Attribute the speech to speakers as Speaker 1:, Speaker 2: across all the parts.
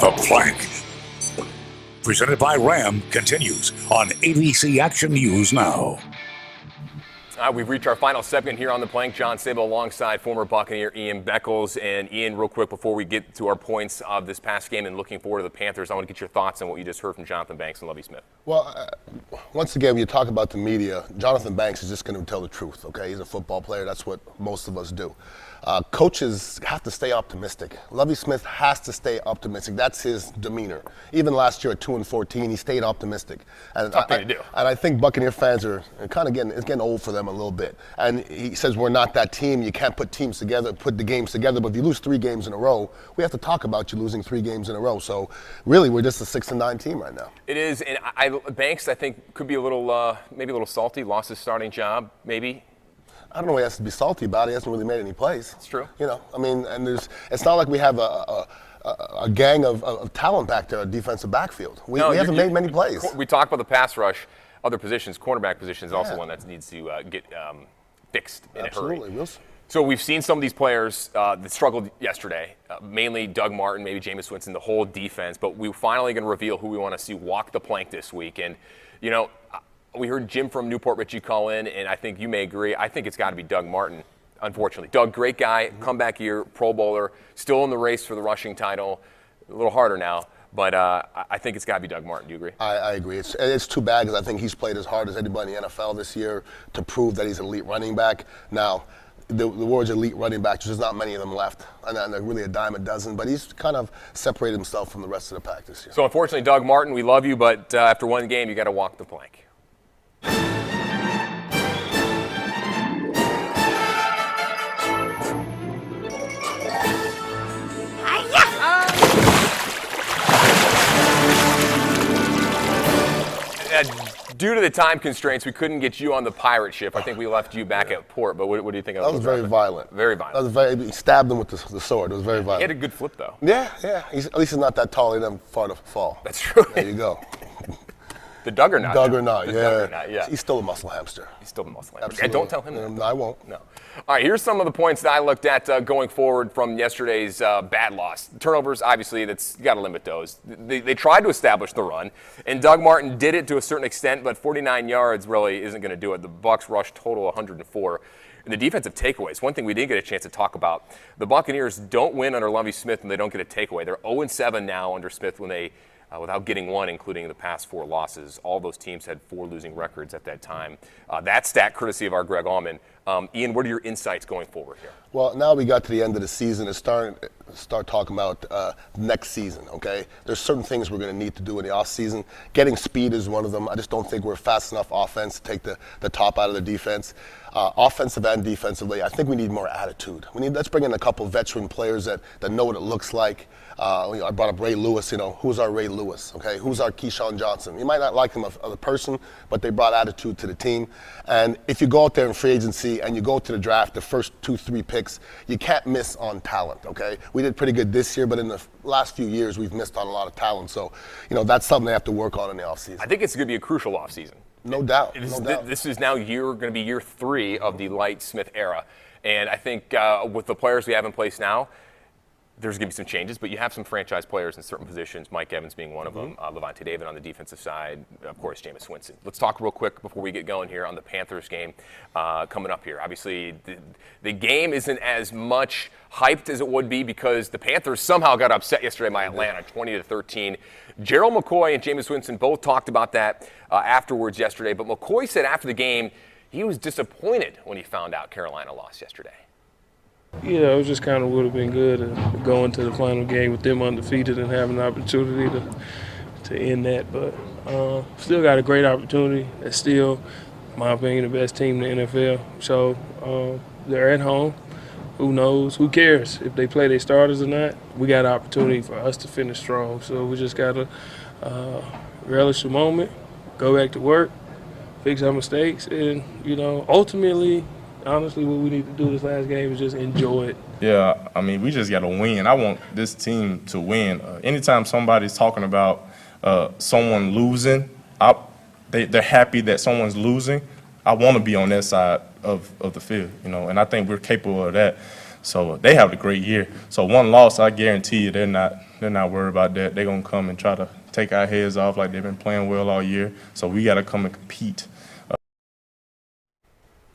Speaker 1: The Plank, presented by Ram, continues on ABC Action News Now.
Speaker 2: We've reached our final segment here on The Plank. John Sable alongside former Buccaneer Ian Beckles. And Ian, real quick, before we get to our points of this past game and looking forward to the Panthers, I want to get your thoughts on what you just heard from Jonathan Banks and Lovie Smith.
Speaker 3: Well, once again, when you talk about the media, Jonathan Banks is just going to tell the truth, okay? He's a football player. That's what most of us do. Coaches have to stay optimistic. Lovie Smith has to stay optimistic. That's his demeanor. Even last year at 2-14, he stayed optimistic. And I think Buccaneer fans are kind of getting old for them a little bit. And he says we're not that team. You can't put teams together, put the games together. But if you lose 3 games in a row, we have to talk about you losing 3 games in a row. So really, we're just a 6-9 team right now.
Speaker 2: It is, and Banks, I think, could be a little, maybe a little salty. Lost his starting job, maybe.
Speaker 3: I don't know what he has to be salty about. He hasn't really made any plays.
Speaker 2: It's true.
Speaker 3: You know, I mean, and it's not like we have a gang of talent back there, a defensive backfield. We haven't made many plays.
Speaker 2: We talked about the pass rush, other positions, cornerback position is also one that needs to get fixed in a hurry.
Speaker 3: Absolutely, Wilson.
Speaker 2: So we've seen some of these players that struggled yesterday, mainly Doug Martin, maybe Jameis Winston, the whole defense, but we're finally going to reveal who we want to see walk the plank this week. And, you know, we heard Jim from Newport Richie call in, and I think you may agree. I think it's got to be Doug Martin, unfortunately. Doug, great guy, comeback year, Pro Bowler, still in the race for the rushing title. A little harder now, but I think it's got to be Doug Martin. Do you agree?
Speaker 3: I agree. It's too bad because I think he's played as hard as anybody in the NFL this year to prove that he's an elite running back. Now, the words elite running back, there's not many of them left, and they're really a dime a dozen, but he's kind of separated himself from the rest of the pack this year.
Speaker 2: So unfortunately, Doug Martin, we love you, but after one game, you got to walk the plank. Due to the time constraints, we couldn't get you on the pirate ship. I think we left you back at port, but what do you think of that?
Speaker 3: That was very violent.
Speaker 2: Very violent.
Speaker 3: He stabbed him with the sword. It was very violent.
Speaker 2: He had a good flip, though.
Speaker 3: Yeah. At least he's not that tall. He doesn't far to fall.
Speaker 2: That's true.
Speaker 3: There you go.
Speaker 2: The Doug or not?
Speaker 3: Doug or not, yeah.
Speaker 2: Doug or not, yeah.
Speaker 3: He's still a muscle hamster.
Speaker 2: He's still a muscle hamster.
Speaker 3: Absolutely.
Speaker 2: Yeah, don't tell him that.
Speaker 3: No, I won't.
Speaker 2: No. All right, here's some of the points that I looked at going forward from yesterday's bad loss. Turnovers, obviously, you got to limit those. They tried to establish the run, and Doug Martin did it to a certain extent, but 49 yards really isn't going to do it. The Bucs rushed total 104. And the defensive takeaways, one thing we didn't get a chance to talk about, the Buccaneers don't win under Lovie Smith and they don't get a takeaway. They're 0-7 now under Smith when they without getting one, including the past 4 losses. All those teams had 4 losing records at that time. That stat, courtesy of our Greg Allman. Ian, what are your insights going forward here?
Speaker 3: Well, now we got to the end of the season and start talking about next season, okay? There's certain things we're going to need to do in the offseason. Getting speed is one of them. I just don't think we're fast enough offense to take the top out of the defense. Offensive and defensively, I think we need more attitude. Let's bring in a couple veteran players that know what it looks like. I brought up Ray Lewis. Who's our Ray Lewis? Okay, who's our Keyshawn Johnson? You might not like him as a person, but they brought attitude to the team. And if you go out there in free agency and you go to the draft, the first 2-3 picks, you can't miss on talent. Okay, we did pretty good this year, but in the last few years we've missed on a lot of talent. So, that's something they have to work on in the offseason.
Speaker 2: I think it's going to be a crucial offseason.
Speaker 3: No doubt.
Speaker 2: This is now going to be year 3 of the Light Smith era, and I think with the players we have in place now, there's going to be some changes, but you have some franchise players in certain positions, Mike Evans being one of them, Levante David on the defensive side, of course, Jameis Winston. Let's talk real quick before we get going here on the Panthers game coming up here. Obviously, the game isn't as much hyped as it would be because the Panthers somehow got upset yesterday by Atlanta, 20-13. Gerald McCoy and Jameis Winston both talked about that afterwards yesterday, but McCoy said after the game he was disappointed when he found out Carolina lost yesterday.
Speaker 4: Yeah, it just kind of would have been good to go into the final game with them undefeated and have an opportunity to end that. But still got a great opportunity. It's still, in my opinion, the best team in the NFL. So they're at home. Who knows? Who cares if they play their starters or not? We got an opportunity for us to finish strong. So we just got to relish the moment, go back to work, fix our mistakes, and, ultimately – honestly, what we need to do this last game is just enjoy it.
Speaker 5: Yeah, we just got to win. I want this team to win. Anytime somebody's talking about someone losing, they're happy that someone's losing. I want to be on that side of the field, and I think we're capable of that. So they have a great year. So one loss, I guarantee you, they're not worried about that. They're gonna come and try to take our heads off like they've been playing well all year. So we got to come and compete.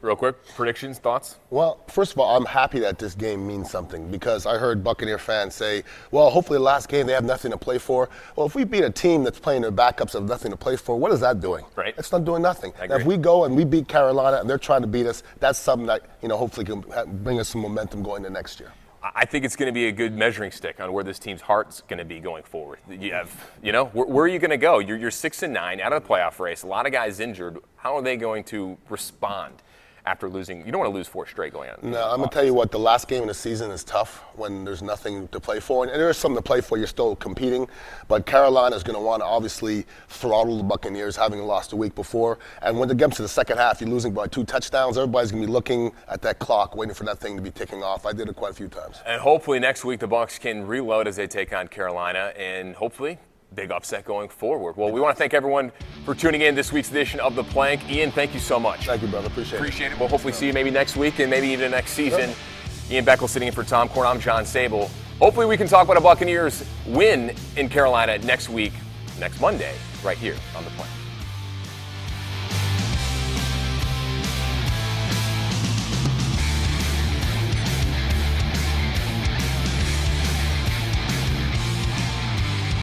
Speaker 2: Real quick, predictions, thoughts?
Speaker 3: Well, first of all, I'm happy that this game means something because I heard Buccaneer fans say, well, hopefully the last game they have nothing to play for. Well, if we beat a team that's playing their backups have nothing to play for, what is that doing?
Speaker 2: Right.
Speaker 3: It's not doing nothing.
Speaker 2: I
Speaker 3: Now,
Speaker 2: agree.
Speaker 3: if we go and we beat Carolina and they're trying to beat us, that's something that, hopefully can bring us some momentum going into next year.
Speaker 2: I think it's going to be a good measuring stick on where this team's heart's going to be going forward. You have, where are you going to go? You're 6-9 out of the playoff race. A lot of guys injured. How are they going to respond after losing? You don't want to lose 4 straight going on.
Speaker 3: No, I'm going to tell you what, the last game of the season is tough when there's nothing to play for. And there is something to play for, you're still competing. But Carolina is going to want to obviously throttle the Buccaneers, having lost a week before. And when it gets to the second half, you're losing by 2 touchdowns. Everybody's going to be looking at that clock, waiting for that thing to be ticking off. I did it quite a few times.
Speaker 2: And hopefully next week the Bucs can reload as they take on Carolina, and hopefully big upset going forward. Well, we want to thank everyone for tuning in this week's edition of The Plank. Ian, thank you so much.
Speaker 3: Thank you, brother. Appreciate it.
Speaker 2: We'll hopefully see you maybe next week and maybe even next season. Ian Beckel sitting in for Tom Korn. I'm John Sable. Hopefully we can talk about a Buccaneers win in Carolina next week, next Monday, right here on The Plank.